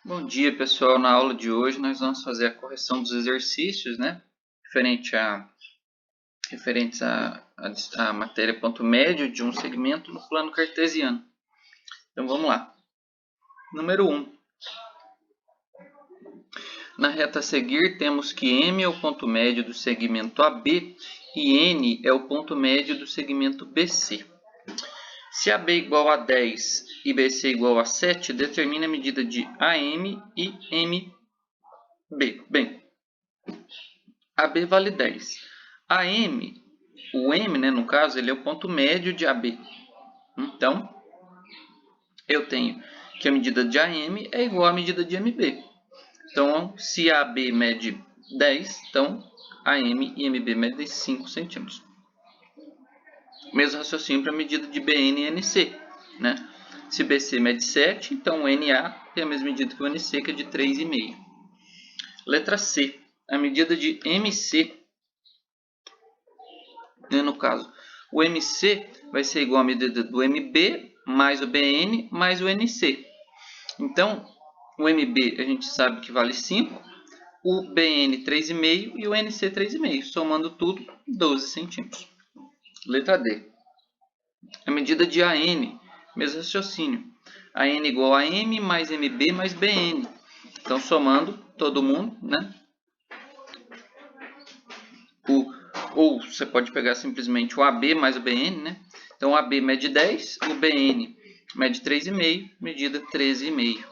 Bom dia, pessoal. Na aula de hoje nós vamos fazer a correção dos exercícios, né? Referentes à matéria ponto médio de um segmento no plano cartesiano. Então vamos lá. Número 1. Na reta a seguir temos que M é o ponto médio do segmento AB e N é o ponto médio do segmento BC. Se AB igual a 10 e BC igual a 7, determine a medida de AM e MB. Bem, AB vale 10. O M, né, no caso, ele é o ponto médio de AB. Então, eu tenho que a medida de AM é igual à medida de MB. Então, se AB mede 10, então AM e MB medem 5 centímetros. Mesmo raciocínio para a medida de BN e NC, né? Se BC mede 7, então o NA tem a mesma medida que o NC, que é de 3,5. Letra C. A medida de MC, no caso, o MC vai ser igual à medida do MB mais o BN mais o NC. Então, o MB a gente sabe que vale 5, o BN 3,5 e o NC 3,5. Somando tudo, 12 centímetros. Letra D. A medida de AN, mesmo raciocínio. AN igual a M mais MB mais BN. Então, somando todo mundo, né? Ou você pode pegar simplesmente o AB mais o BN, né? Então, o AB mede 10, o BN mede 3,5, medida 13,5.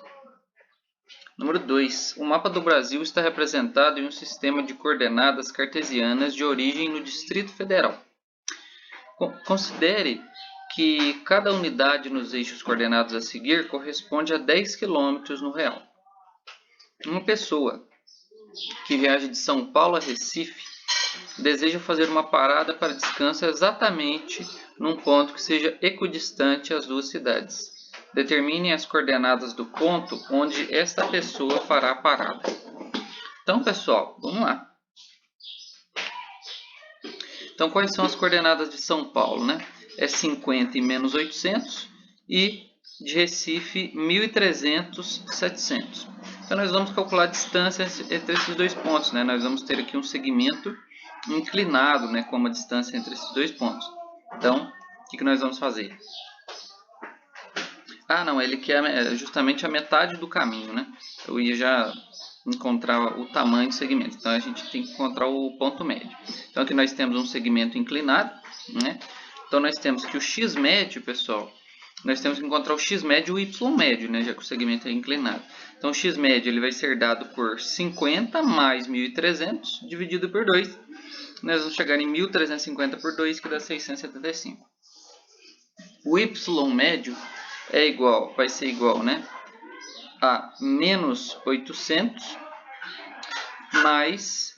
Número 2. O mapa do Brasil está representado em um sistema de coordenadas cartesianas de origem no Distrito Federal. Considere que cada unidade nos eixos coordenados a seguir corresponde a 10 km no real. Uma pessoa que viaja de São Paulo a Recife deseja fazer uma parada para descanso exatamente num ponto que seja equidistante às duas cidades. Determine as coordenadas do ponto onde esta pessoa fará a parada. Então, pessoal, vamos lá. Então, quais são as coordenadas de São Paulo, né? É 50 e menos 800 e de Recife 1.300, 700. Então, nós vamos calcular a distância entre esses dois pontos, né? Nós vamos ter aqui um segmento inclinado, né? Como a distância entre esses dois pontos. Então, o que nós vamos fazer? Ah, não, ele quer justamente a metade do caminho, né? Eu ia já encontrar o tamanho do segmento. Então, a gente tem que encontrar o ponto médio. Então, aqui nós temos um segmento inclinado, né? Então, nós temos que o x médio, pessoal, nós temos que encontrar o x médio e o y médio, né? Já que o segmento é inclinado. Então, o x médio ele vai ser dado por 50 mais 1.300 dividido por 2. Nós vamos chegar em 1.350 por 2, que dá 675. O y médio vai ser igual, né, a menos 800 mais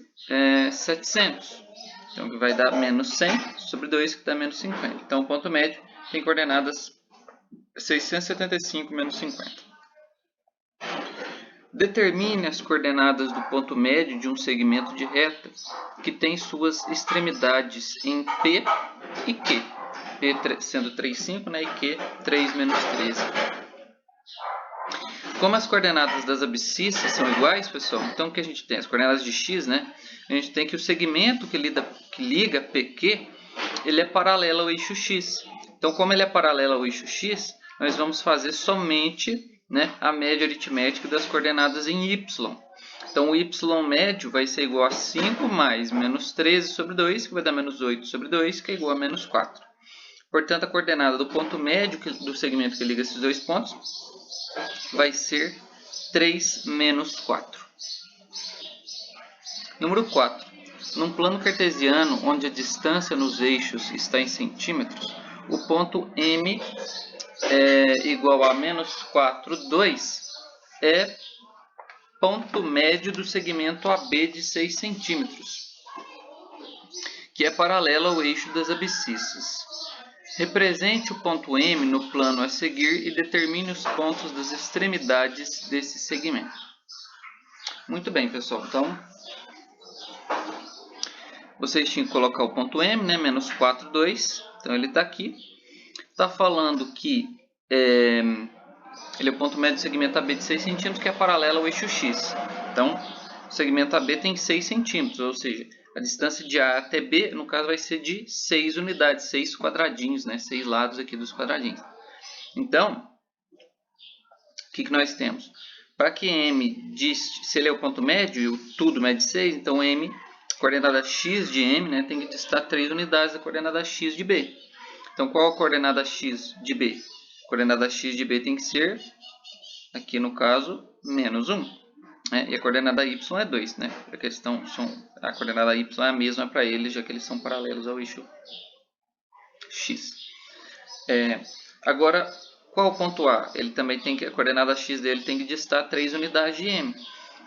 700. Então, que vai dar menos 100 sobre 2, que dá menos 50. Então, o ponto médio tem coordenadas 675 menos 50. Determine as coordenadas do ponto médio de um segmento de reta que tem suas extremidades em P e Q. P sendo 3,5, né, e Q 3 menos 13. Como as coordenadas das abscissas são iguais, pessoal, então o que a gente tem? As coordenadas de x, né? A gente tem que o segmento que liga PQ, ele é paralelo ao eixo x. Então, como ele é paralelo ao eixo x, nós vamos fazer somente, né, a média aritmética das coordenadas em y. Então, o y médio vai ser igual a 5 mais menos 13 sobre 2, que vai dar menos 8 sobre 2, que é igual a menos 4. Portanto, a coordenada do ponto médio do segmento que liga esses dois pontos vai ser 3 menos 4. Número 4. Num plano cartesiano, onde a distância nos eixos está em centímetros, o ponto M é igual a menos 4, 2 é ponto médio do segmento AB de 6 centímetros, que é paralelo ao eixo das abscissas. Represente o ponto M no plano a seguir e determine os pontos das extremidades desse segmento. Muito bem, pessoal. Então, vocês tinham que colocar o ponto M, né? Menos 4, 2. Então, ele está aqui. Está falando que ele é o ponto médio do segmento AB de 6 centímetros, que é paralelo ao eixo X. Então, o segmento AB tem 6 centímetros, ou seja, a distância de A até B, no caso, vai ser de 6 unidades, 6 quadradinhos, né? 6 lados aqui dos quadradinhos. Então, o que nós temos? Para que M, se ele é o ponto médio e o tudo mede 6, então M, coordenada x de M, né, tem que distar 3 unidades da coordenada x de B. Então, qual a coordenada x de B? A coordenada x de B tem que ser, aqui no caso, menos 1. Né? E a coordenada y é 2. Né? Porque a coordenada y é a mesma para eles, já que eles são paralelos ao eixo x. Agora, qual o ponto A? Ele também tem que, a coordenada x dele tem que distar 3 unidades de M.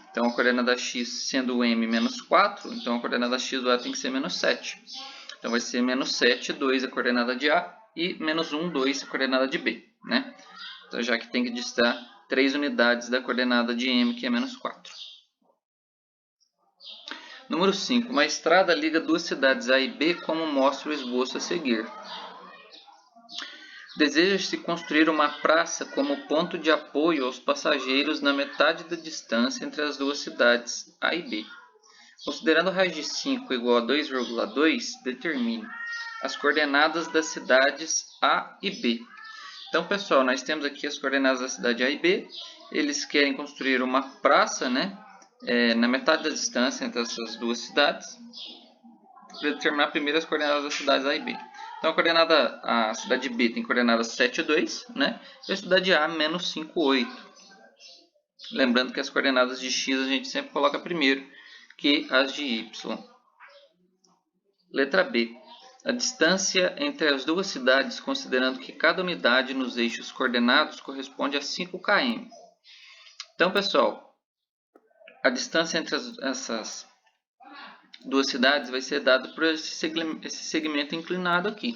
Então, a coordenada x sendo M menos 4, então a coordenada x do A tem que ser menos 7. Então, vai ser menos 7, 2 a coordenada de A e menos 1, 2 a coordenada de B. Né? Então, já que tem que distar 3 unidades da coordenada de M, que é menos 4. Número 5. Uma estrada liga duas cidades A e B, como mostra o esboço a seguir. Deseja-se construir uma praça como ponto de apoio aos passageiros na metade da distância entre as duas cidades A e B. Considerando raiz de 5 igual a 2,2, determine as coordenadas das cidades A e B. Então, pessoal, nós temos aqui as coordenadas da cidade A e B. Eles querem construir uma praça, né, na metade da distância entre essas duas cidades, para determinar primeiro as coordenadas das cidades A e B. Então, a cidade B tem coordenadas 7, 2, né, e a cidade A, menos 5, 8. Lembrando que as coordenadas de x a gente sempre coloca primeiro que as de y. Letra B. A distância entre as duas cidades, considerando que cada unidade nos eixos coordenados corresponde a 5 km. Então, pessoal, a distância entre essas duas cidades vai ser dada por esse segmento inclinado aqui.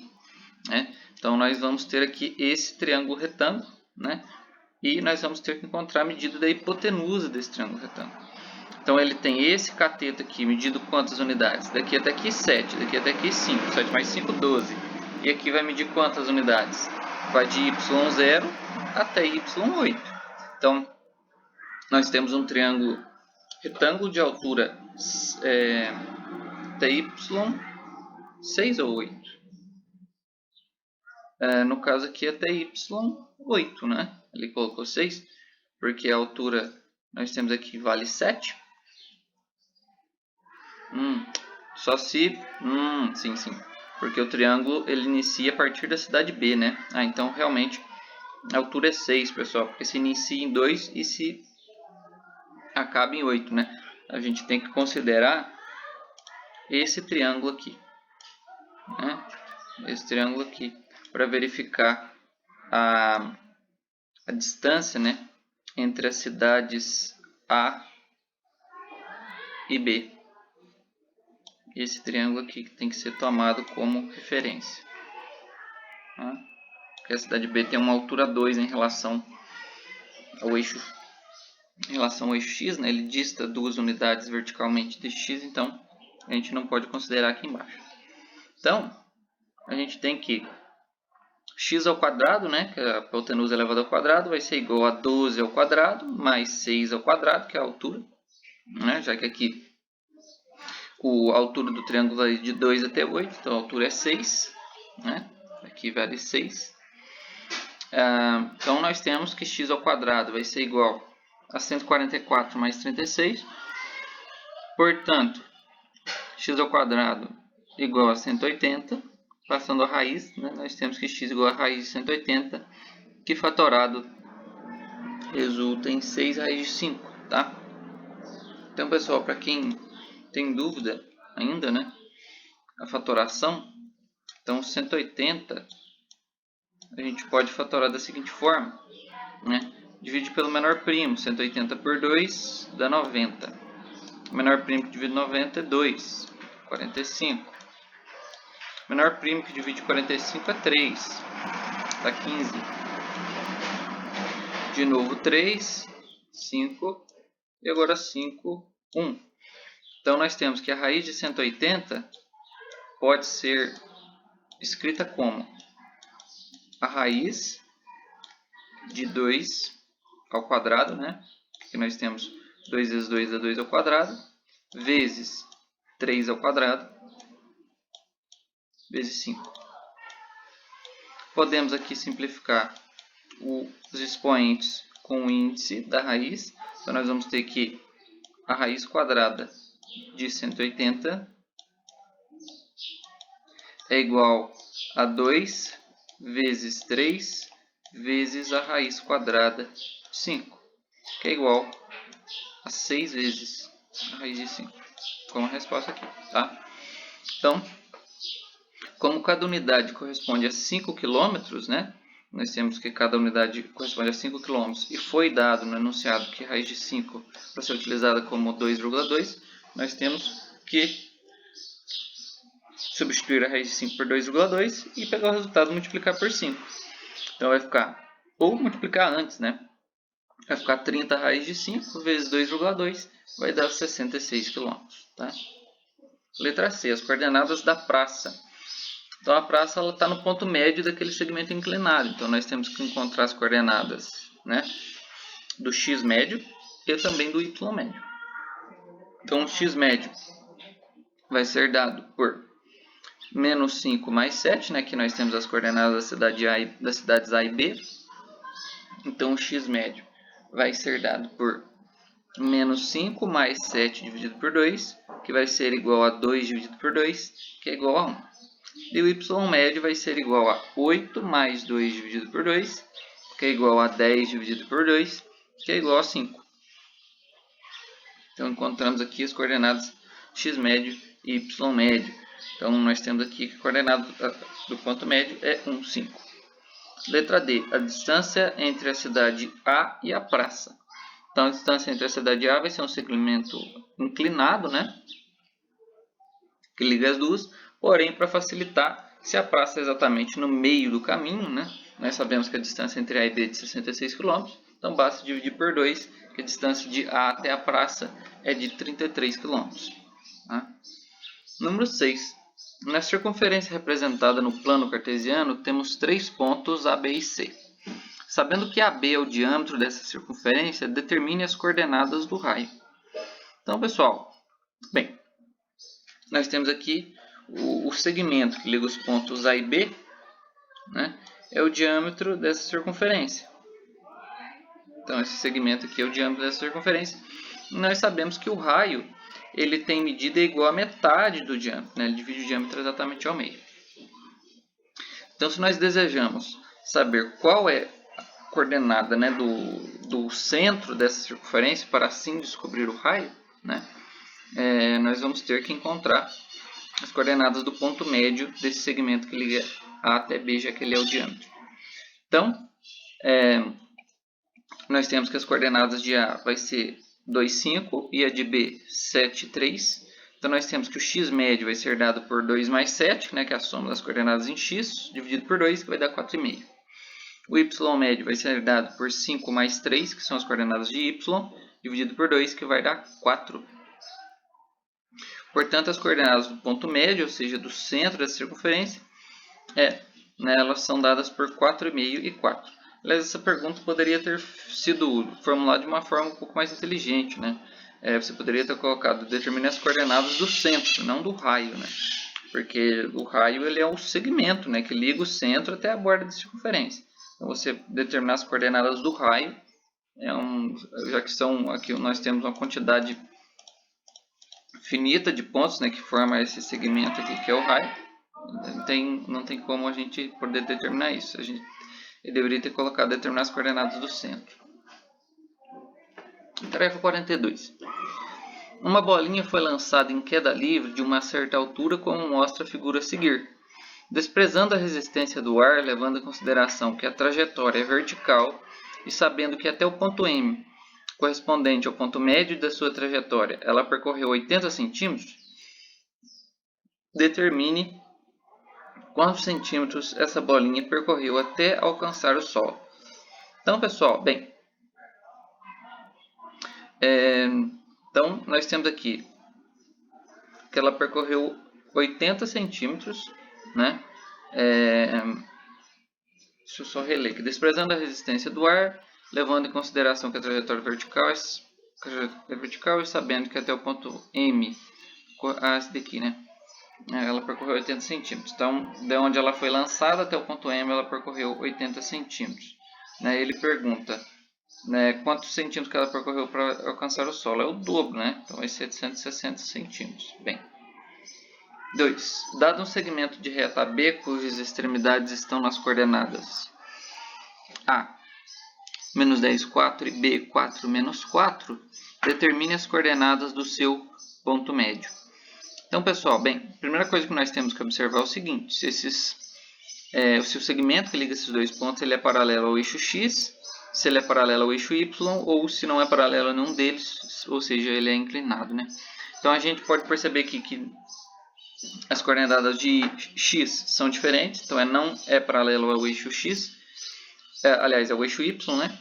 Né? Então, nós vamos ter aqui esse triângulo retângulo, né? E nós vamos ter que encontrar a medida da hipotenusa desse triângulo retângulo. Então, ele tem esse cateto aqui, medido quantas unidades? Daqui até aqui 7, daqui até aqui 5. 7 mais 5, 12. E aqui vai medir quantas unidades? Vai de y0 até y8. Então, nós temos um triângulo retângulo de altura TY 6 ou 8. No caso aqui é TY 8, né? Ele colocou 6, porque a altura nós temos aqui vale 7. Só se... sim. Porque o triângulo ele inicia a partir da cidade B, né? Então realmente a altura é 6, pessoal. Porque se inicia em 2 e se acaba em 8, né? A gente tem que considerar esse triângulo aqui. Né? Esse triângulo aqui. Para verificar a distância, né? Entre as cidades A e B. Esse triângulo aqui que tem que ser tomado como referência. Tá? Porque a cidade B tem uma altura 2 em relação ao eixo x, né? Ele dista 2 unidades verticalmente de x, então a gente não pode considerar aqui embaixo. Então, a gente tem que x ao quadrado, né? Que é a hipotenusa elevada ao quadrado, vai ser igual a 12 ao quadrado mais 6 ao quadrado, que é a altura. Né? Já que aqui a altura do triângulo é de 2 até 8, então a altura é 6. Né? Aqui vale 6. Então, nós temos que x ao quadrado vai ser igual a 144 mais 36. Portanto, x ao quadrado igual a 180. Passando a raiz, né, nós temos que x igual a raiz de 180, que fatorado resulta em 6 raiz de 5. Tá? Então, pessoal, para quem tem dúvida ainda, né, a fatoração, então 180 a gente pode fatorar da seguinte forma, né? Divide pelo menor primo, 180 por 2 dá 90. O menor primo que divide 90 é 2, 45. O menor primo que divide 45 é 3, dá 15. De novo 3, 5 e agora 5, 1. Então nós temos que a raiz de 180 pode ser escrita como a raiz de 2 ao quadrado, né? Aqui nós temos 2 vezes 2 é 2 ao quadrado, vezes 3 ao quadrado, vezes 5. Podemos aqui simplificar os expoentes com o índice da raiz. Então, nós vamos ter que a raiz quadrada de 180 é igual a 2 vezes 3 vezes a raiz quadrada de 5, que é igual a 6 vezes a raiz de 5, como a resposta aqui, tá? Então, como cada unidade corresponde a 5 km, né? Nós temos que cada unidade corresponde a 5 km e foi dado no enunciado que a raiz de 5 para ser utilizada como 2,2, nós temos que substituir a raiz de 5 por 2,2 e pegar o resultado e multiplicar por 5. Então vai ficar, ou multiplicar antes, né? Vai ficar 30 raiz de 5 vezes 2,2, vai dar 66 km. Tá? Letra C, as coordenadas da praça. Então a praça está no ponto médio daquele segmento inclinado. Então nós temos que encontrar as coordenadas, né, do x médio e também do y médio. Então o x médio vai ser dado por menos 5 mais 7, né? Aqui nós temos as coordenadas das cidades A e B. Então o x médio vai ser dado por menos 5 mais 7 dividido por 2, que vai ser igual a 2 dividido por 2, que é igual a 1. E o y médio vai ser igual a 8 mais 2 dividido por 2, que é igual a 10 dividido por 2, que é igual a 5. Então encontramos aqui as coordenadas x médio e y médio. Então nós temos aqui que a coordenada do ponto médio é 1, 5. Letra D, a distância entre a cidade A e a praça. Então a distância entre a cidade A vai ser um segmento inclinado, né, que liga as duas. Porém, para facilitar, se a praça é exatamente no meio do caminho, né, nós sabemos que a distância entre A e B é de 66 km, então basta dividir por 2, que a distância de A até a praça é de 33 km. Tá? Número 6. Na circunferência representada no plano cartesiano, temos 3 pontos A, B e C. Sabendo que AB é o diâmetro dessa circunferência, determine as coordenadas do raio. Então, pessoal, bem, nós temos aqui o segmento que liga os pontos A e B, né, é o diâmetro dessa circunferência. Então, esse segmento aqui é o diâmetro dessa circunferência. E nós sabemos que o raio ele tem medida igual a metade do diâmetro, né? Ele divide o diâmetro exatamente ao meio. Então, se nós desejamos saber qual é a coordenada, né, do centro dessa circunferência, para assim descobrir o raio, né, nós vamos ter que encontrar as coordenadas do ponto médio desse segmento que liga A até B, já que ele é o diâmetro. Então, nós temos que as coordenadas de A vai ser 2, 5 e a de B 7, 3. Então nós temos que o x médio vai ser dado por 2 mais 7, né, que é a soma das coordenadas em x, dividido por 2, que vai dar 4,5. O y médio vai ser dado por 5 mais 3, que são as coordenadas de y, dividido por 2, que vai dar 4. Portanto, as coordenadas do ponto médio, ou seja, do centro da circunferência, elas são dadas por 4,5 e 4. Aliás, essa pergunta poderia ter sido formulada de uma forma um pouco mais inteligente, né? Você poderia ter colocado, determine as coordenadas do centro, não do raio, né? Porque o raio ele é o segmento, né, que liga o centro até a borda da circunferência. Então, você determinar as coordenadas do raio, já que aqui nós temos uma quantidade finita de pontos, né, que forma esse segmento aqui, que é o raio, não tem como a gente poder determinar isso. Ele deveria ter colocado determinar as coordenadas do centro. Tarefa 42. Uma bolinha foi lançada em queda livre de uma certa altura, como mostra a figura a seguir. Desprezando a resistência do ar, levando em consideração que a trajetória é vertical e sabendo que até o ponto M, correspondente ao ponto médio da sua trajetória, ela percorreu 80 centímetros, determine quantos centímetros essa bolinha percorreu até alcançar o solo. Então, pessoal, bem, então nós temos aqui que ela percorreu 80 centímetros, né? Deixa eu só reler aqui. Desprezando a resistência do ar, levando em consideração que a trajetória vertical e sabendo que até o ponto M, esse daqui, né? Ela percorreu 80 centímetros. Então, de onde ela foi lançada até o ponto M, ela percorreu 80 centímetros. Ele pergunta, quantos centímetros que ela percorreu para alcançar o solo? É o dobro, né? Então vai ser de 160 centímetros. Bem. 2. Dado um segmento de reta AB cujas extremidades estão nas coordenadas A, menos 10, 4 e B, 4, menos 4, determine as coordenadas do seu ponto médio. Então, pessoal, bem, a primeira coisa que nós temos que observar é o seguinte, se o segmento que liga esses dois pontos ele é paralelo ao eixo X, se ele é paralelo ao eixo Y, ou se não é paralelo a nenhum deles, ou seja, ele é inclinado, né? Então, a gente pode perceber aqui que as coordenadas de X são diferentes, então não é paralelo ao eixo X, aliás, ao eixo Y, né?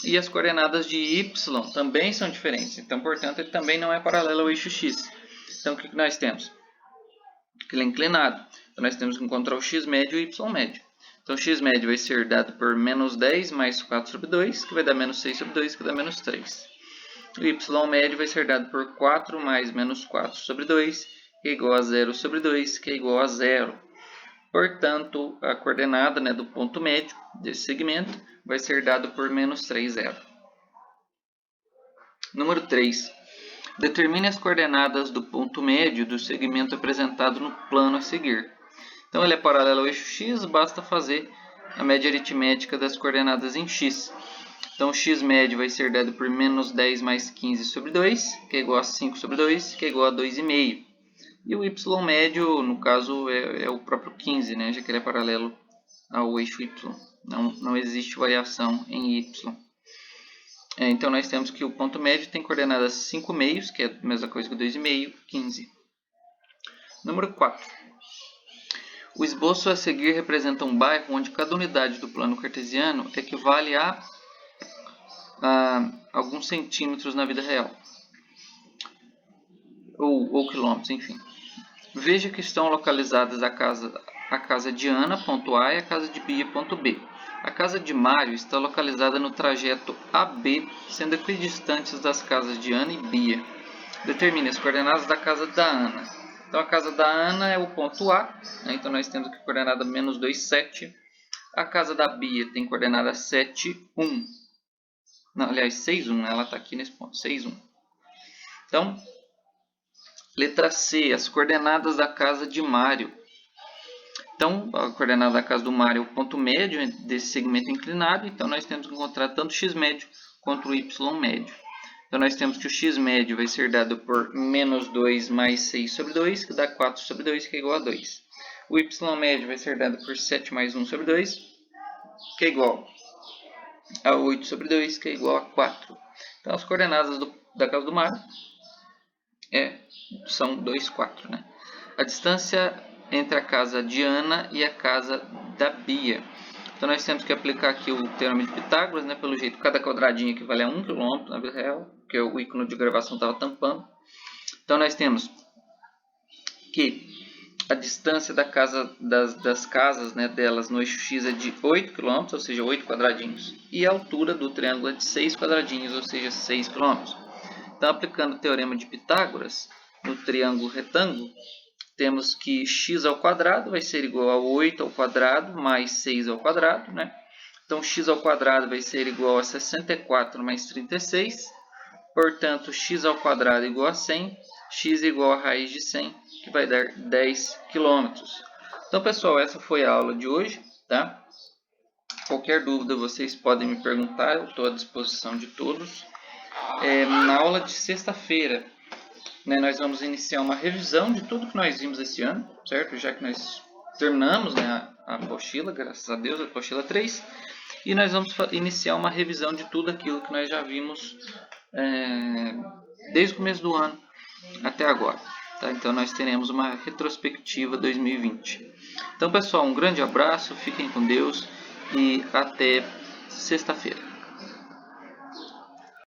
E as coordenadas de Y também são diferentes, então, portanto, ele também não é paralelo ao eixo X. Então, o que nós temos? Que ele é inclinado. Então, nós temos que encontrar o x médio e o y médio. Então, o x médio vai ser dado por menos 10 mais 4 sobre 2, que vai dar menos 6 sobre 2, que dá menos 3. O y médio vai ser dado por 4 mais menos 4 sobre 2, que é igual a 0 sobre 2, que é igual a 0. Portanto, a coordenada do ponto médio desse segmento vai ser dado por menos 3, 0. Número 3. Determine as coordenadas do ponto médio do segmento apresentado no plano a seguir. Então, ele é paralelo ao eixo X, basta fazer a média aritmética das coordenadas em X. Então, o x médio vai ser dado por menos 10 mais 15 sobre 2, que é igual a 5 sobre 2, que é igual a 2,5. E o y médio, no caso, é o próprio 15, né? Já que ele é paralelo ao eixo y. Não existe variação em y. Então, nós temos que o ponto médio tem coordenadas 5 meios, que é a mesma coisa que 2,5, 15. Número 4. O esboço a seguir representa um bairro onde cada unidade do plano cartesiano equivale a alguns centímetros na vida real. Ou quilômetros, enfim. Veja que estão localizadas a casa de Ana, ponto A, e a casa de Bia, ponto B. A casa de Mário está localizada no trajeto AB, sendo equidistantes das casas de Ana e Bia. Determine as coordenadas da casa da Ana. Então, a casa da Ana é o ponto A, né? Então nós temos aqui coordenada menos 2, 7. A casa da Bia tem coordenada 7, 1. Não, aliás, 6, 1, ela está aqui nesse ponto, 6, 1. Então, letra C, as coordenadas da casa de Mário. Então, a coordenada da casa do Mário é o ponto médio desse segmento inclinado, então nós temos que encontrar tanto o x médio quanto o y médio. Então, nós temos que o x médio vai ser dado por menos 2 mais 6 sobre 2, que dá 4 sobre 2, que é igual a 2. O y médio vai ser dado por 7 mais 1 sobre 2, que é igual a 8 sobre 2, que é igual a 4. Então, as coordenadas da casa do Mário são 2, 4, né? A distância entre a casa de Ana e a casa da Bia. Então, nós temos que aplicar aqui o teorema de Pitágoras, né? Pelo jeito, cada quadradinho equivale a 1 km na vida real, porque o ícone de gravação estava tampando. Então, nós temos que a distância das casas, né, delas no eixo X é de 8 km, ou seja, 8 quadradinhos. E a altura do triângulo é de 6 quadradinhos, ou seja, 6 km. Então, aplicando o teorema de Pitágoras no triângulo retângulo, temos que x ao quadrado vai ser igual a 8 ao quadrado mais 6 ao quadrado, né? Então, x ao quadrado vai ser igual a 64 mais 36. Portanto, x ao quadrado é igual a 100. X é igual a raiz de 100, que vai dar 10 km. Então, pessoal, essa foi a aula de hoje, tá? Qualquer dúvida vocês podem me perguntar, eu estou à disposição de todos. Na aula de sexta-feira, nós vamos iniciar uma revisão de tudo que nós vimos esse ano, certo? Já que nós terminamos, né, a apostila, graças a Deus, a apostila 3. E nós vamos iniciar uma revisão de tudo aquilo que nós já vimos desde o começo do ano até agora. Tá? Então, nós teremos uma retrospectiva 2020. Então, pessoal, um grande abraço, fiquem com Deus e até sexta-feira.